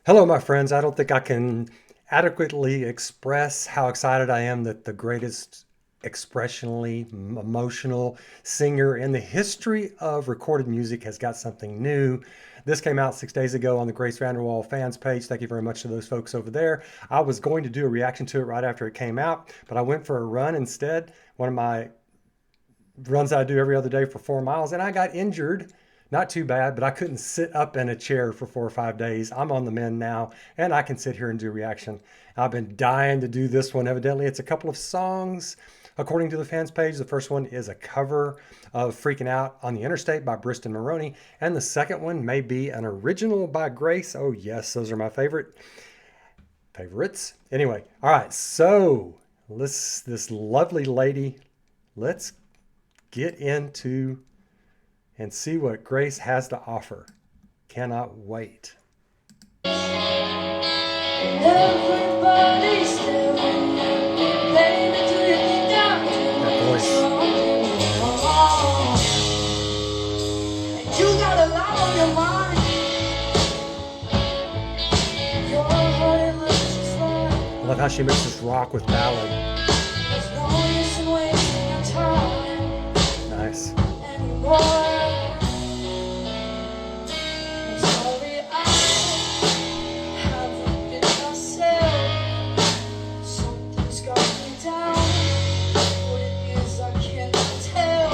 Hello, my friends. I don't think I can adequately express how excited I am that the greatest expressionally emotional singer in the history of recorded music has got something new. This came out 6 days ago on the Grace VanderWaal fans page. Thank you very much to those folks over there. I was going to do a reaction to it right after it came out, but I went for a run instead. One of my runs I do every other day for 4 miles, and I got injured. Not too bad, but I couldn't sit up in a chair for 4 or 5 days. I'm on the mend now, and I can sit here and do reaction. I've been dying to do this one. Evidently, it's a couple of songs. According to the fans page, the first one is a cover of Freaking Out on the Interstate by Briston Maroney, and the second one may be an original by Grace. Oh, yes, those are my favorites. Anyway, all right, so this lovely lady, let's get into and see what Grace has to offer. Cannot wait. Everybody's staring at me, baby, do you think I'm That doing voice. wrong? And you got a lot on your mind. Your heart, it looks just like I love how she mixes rock with ballad. there's no use in wasting your time Nice. anymore. I'm sorry I haven't been myself. Something's got me down. What it is, I cannot tell.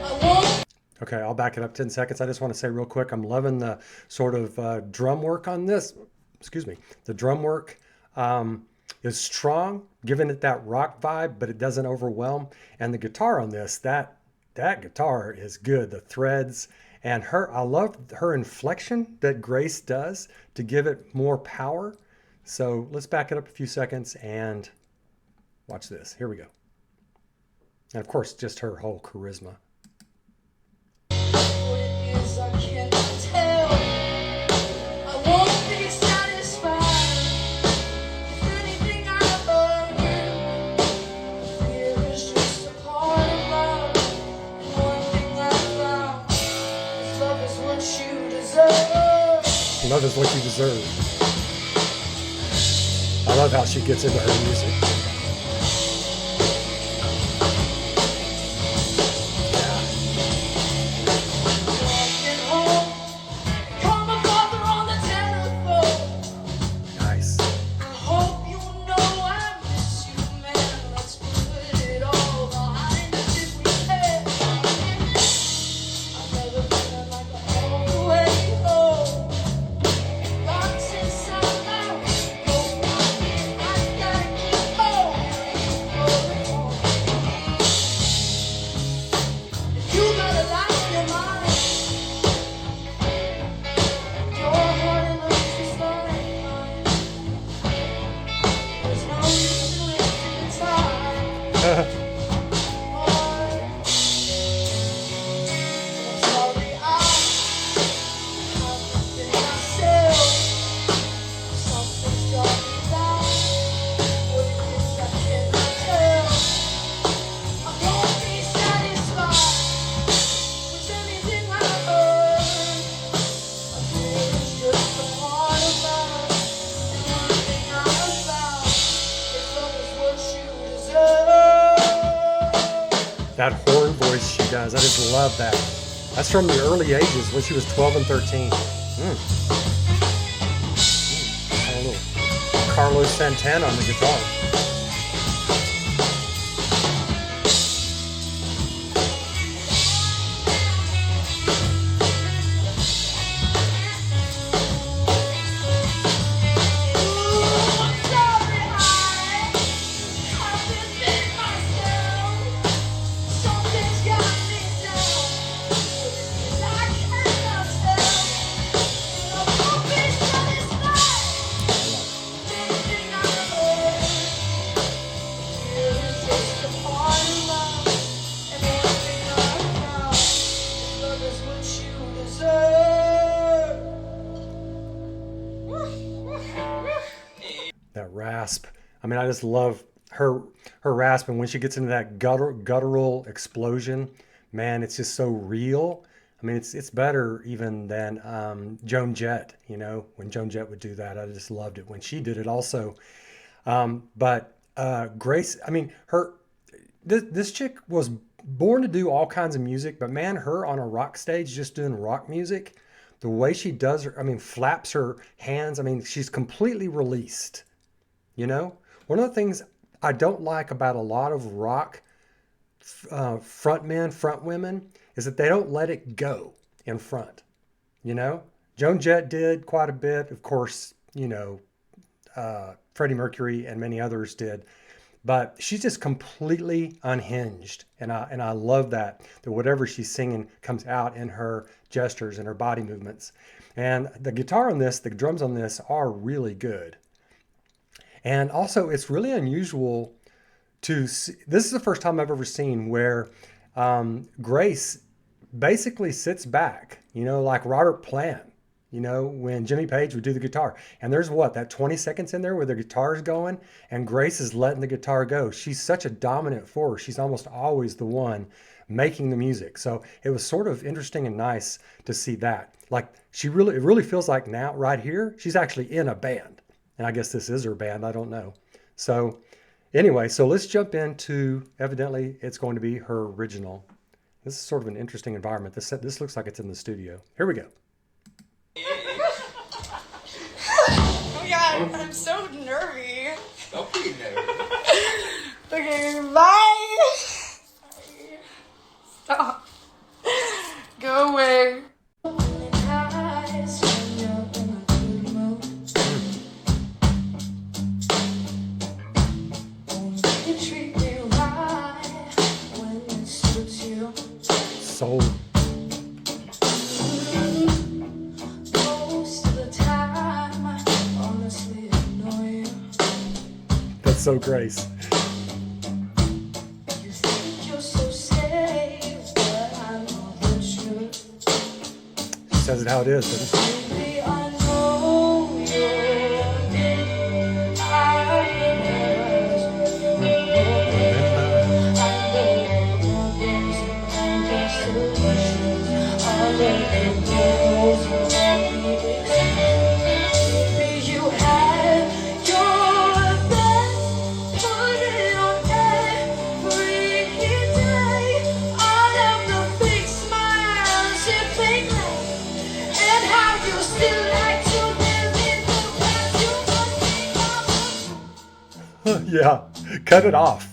I won't. Okay, I'll back it up 10 seconds. I just want to say real quick, I'm loving the sort of drum work on this. Excuse me. The drum work is strong, giving it that rock vibe, but it doesn't overwhelm. And the guitar on this, that guitar is good. The threads and I love her inflection that Grace does to give it more power. So let's back it up a few seconds and watch this. Here we go. And of course, just her whole charisma. What it is, I cannot tell. I won't be satisfied with anything I earn. Fear is just a part of love. And one thing I found is love is what you deserve. Love is what you deserve. I love how she gets into her music. Walking home, call my father on the telephone. Nice. I hope you know I miss you, man. Let's put it all behind us if we can. I've never been like all the way home. Rocks inside my window. I gotta keep going. If you got a lot on your mind, your heart it looks just like mine. There's no use in wasting your time. I'm sorry I haven't been myself. Something's got me down. What it is, I cannot tell. I won't be satisfied with anything I earn. A fear is just a part of love. And one thing I have found is love is what you deserve. That horn voice she does, I just love that. That's from the early ages when she was 12 and 13. A little Carlos Santana on the guitar. I'm sorry I haven't been myself. Something's got me down. What it is, I cannot tell. And I won't be satisfied with anything I earn. Fear is just a part of love. And one thing I found is love is what you deserve. That rasp. I mean, I just love her rasp, and when she gets into that guttural explosion, man, it's just so real. I mean, it's better even than Joan Jett. You know, when Joan Jett would do that, I just loved it when she did it also. But Grace, I mean, this chick was born to do all kinds of music, but man, her on a rock stage just doing rock music, the way she does her, I mean, flaps her hands. I mean, she's completely released. You know, one of the things I don't like about a lot of rock front men, front women, is that they don't let it go in front. You know, Joan Jett did quite a bit. Of course, you know, Freddie Mercury and many others did, but she's just completely unhinged, and I love that whatever she's singing comes out in her gestures and her body movements. And the guitar on this, the drums on this are really good. And also, it's really unusual to see. This is the first time I've ever seen where Grace basically sits back, you know, like Robert Plant, you know, when Jimmy Page would do the guitar. And there's what, that 20 seconds in there where the guitar's going and Grace is letting the guitar go. She's such a dominant force. She's almost always the one making the music. So it was sort of interesting and nice to see that. Like it really feels like now, right here, she's actually in a band. And I guess this is her band. I don't know. So anyway, so let's jump into, evidently, it's going to be her original. This is sort of an interesting environment. This looks like it's in the studio. Here we go. Oh my god, I'm so nervy. Don't be nervous. Okay, bye. Sorry. Stop. Go away. Soul. Most of the time, I honestly ignore you. That's so Grace. You think you're so safe, but I'm not sure. She says it how it is, doesn't she? Maybe I know your name. Maybe you had your best put it on every day. All of the big smiles and fake laughs, and how you still like to live in the past. You must be Yeah, cut it off.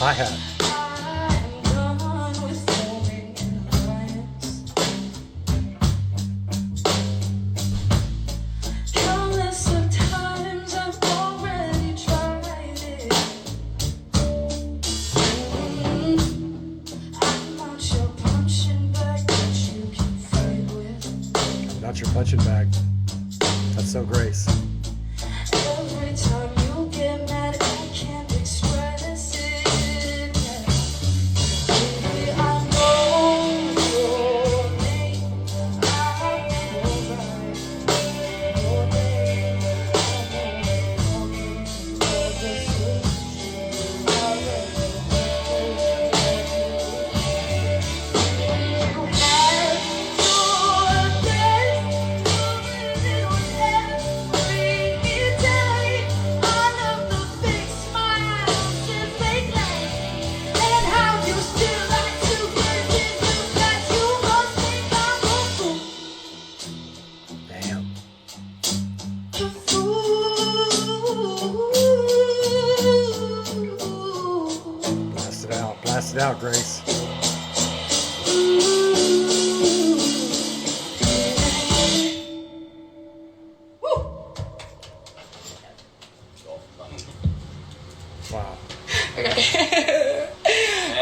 a Hi-hat. I'm done with forming an alliance. Countless of times I've already tried it. I'm not your punching bag that you can fight with. Not your punching bag. That's so Grace. Every time you get mad, I can't express it. Baby, I know your name. I know your name. You had your best, put it on every day. All of the big smiles and fake laughs, and how you still like to pretend that you must think I'm Damn. a fool. Blast it out. Blast it out, Grace. Wow. Okay.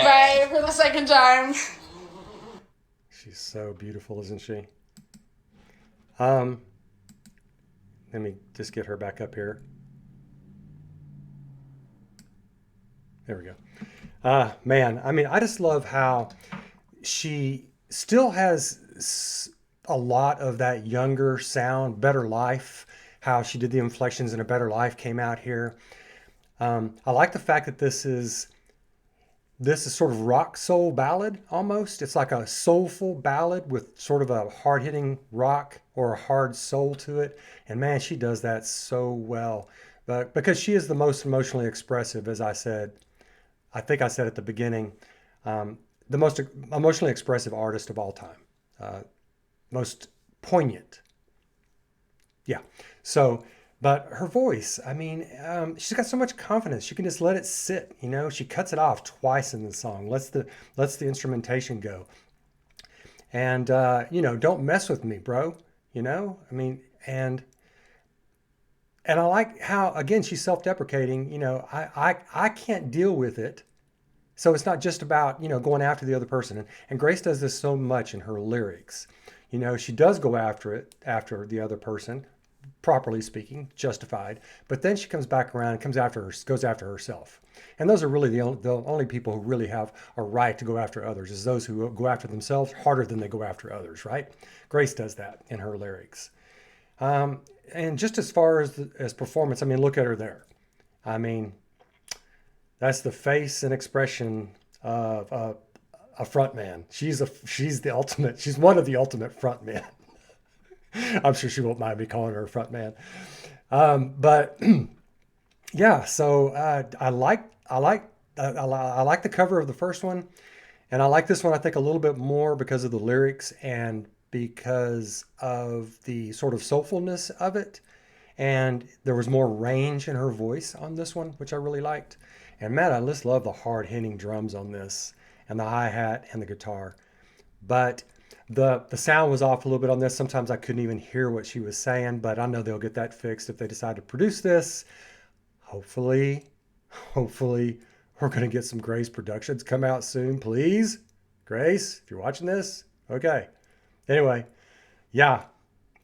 Bye for the second time. She's so beautiful, isn't she? Let me just get her back up here. There we go. Man, I mean, I just love how she still has a lot of that younger sound, Better Life, how she did the inflections in A Better Life came out here. I like the fact that this is sort of rock soul ballad almost. It's like a soulful ballad with sort of a hard hitting rock or a hard soul to it. And man, she does that so well. But because she is the most emotionally expressive, as I said, I think I said at the beginning, the most emotionally expressive artist of all time, uh, most poignant. Yeah. So, but her voice, I mean, she's got so much confidence. She can just let it sit. You know, she cuts it off twice in the song. Lets the instrumentation go. And don't mess with me, bro. You know, I mean, and I like how again she's self-deprecating. I can't deal with it. So it's not just about, going after the other person. And Grace does this so much in her lyrics. She does go after it, after the other person, properly speaking, justified. But then she comes back around and goes after herself. And those are really the only people who really have a right to go after others, is those who go after themselves harder than they go after others, right? Grace does that in her lyrics. And just as far as performance, I mean, look at her there. I mean, that's the face and expression of a front man. She's the ultimate. She's one of the ultimate front men. I'm sure she won't mind me calling her a front man. But yeah, so I like the cover of the first one, and I like this one I think a little bit more because of the lyrics and because of the sort of soulfulness of it. And there was more range in her voice on this one, which I really liked. And man, I just love the hard hitting drums on this, and the hi hat and the guitar. But the sound was off a little bit on this. Sometimes I couldn't even hear what she was saying, but I know they'll get that fixed if they decide to produce this. Hopefully, hopefully, we're going to get some Grace productions come out soon, please. Grace, if you're watching this, okay. Anyway, yeah,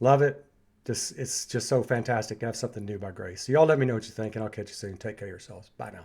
love it. It's just so fantastic to have something new by Grace. So y'all let me know what you think, and I'll catch you soon. Take care of yourselves. Bye now.